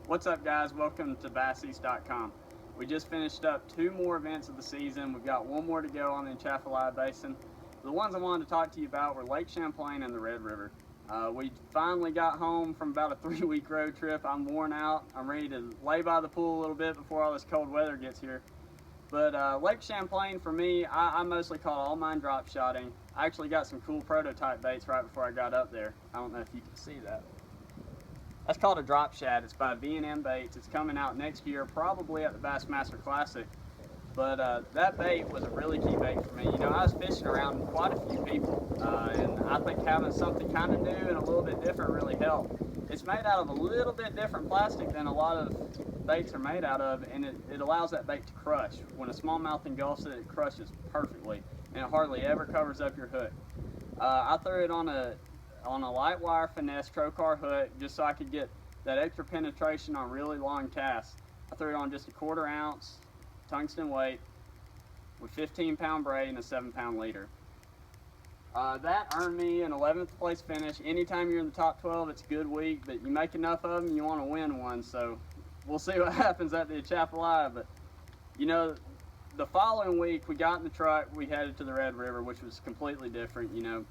What's up, guys? Welcome to BassEast.com. We just finished up 2 more events of the season. We've got 1 more to go on the Champlain Basin. The ones I wanted to talk to you about were Lake Champlain and the Red River. We finally got home from about a 3-week road trip. I'm worn out. I'm ready to lay by the pool a little bit before all this cold weather gets here. But Lake Champlain, for me, I mostly caught all mine drop shotting. I actually got some cool prototype baits right before I got up there. I don't know if you can see that. That's called a drop shad. It's by V&M Baits. It's coming out next year, probably at the Bassmaster Classic. But that bait was a really key bait for me. You know, I was fishing around quite a few people, and I think having something kind of new and a little bit different really helped. It's made out of a little bit different plastic than a lot of baits are made out of, and it allows that bait to crush. When a smallmouth engulfs it, it crushes perfectly, and it hardly ever covers up your hook. I threw it on a light wire finesse trocar hook just so I could get that extra penetration on really long casts. I threw it on just a 1/4 ounce tungsten weight with 15-pound braid and a 7-pound leader. That earned me an 11th place finish. Anytime you're in the top 12, it's a good week, but you make enough of them, you want to win one. So we'll see what happens at the Champlain. But you know, the following week we got in the truck, we headed to the Red River, which was completely different. You know,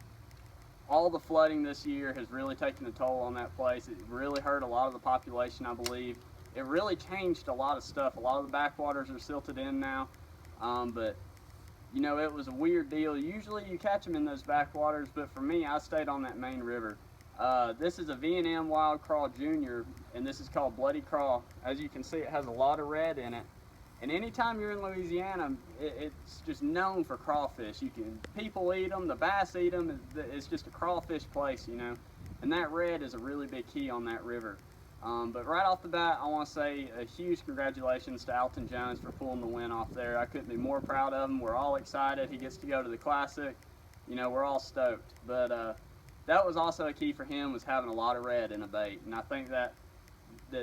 all the flooding this year has really taken a toll on that place. It really hurt a lot of the population, I believe. It really changed a lot of stuff. A lot of the backwaters are silted in now, but you know, it was a weird deal. Usually you catch them in those backwaters, but for me, I stayed on that main river. This is a V&M Wild Craw Junior, and this is called Bloody Craw. As you can see, it has a lot of red in it. And anytime you're in Louisiana, it's just known for crawfish. People eat them, the bass eat them. It's just a crawfish place, you know. And that red is a really big key on that river. But right off the bat, I want to say a huge congratulations to Alton Jones for pulling the win off there. I couldn't be more proud of him. We're all excited. He gets to go to the Classic. You know, we're all stoked. But that was also a key for him, was having a lot of red in a bait. And I think that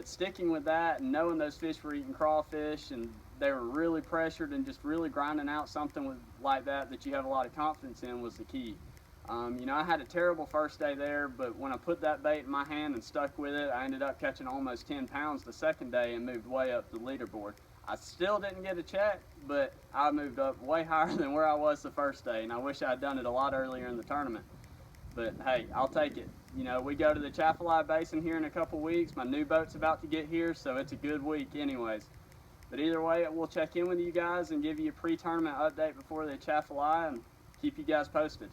sticking with that and knowing those fish were eating crawfish and they were really pressured and just really grinding out something like that you have a lot of confidence in was the key. You know, I had a terrible first day there, but when I put that bait in my hand and stuck with it, I ended up catching almost 10 pounds the second day and moved way up the leaderboard. I still didn't get a check, but I moved up way higher than where I was the first day, and I wish I had done it a lot earlier in the tournament. But hey, I'll take it. You know, we go to the Champlain Basin here in a couple weeks. My new boat's about to get here, so it's a good week anyways. But either way, we'll check in with you guys and give you a pre-tournament update before the Champlain and keep you guys posted.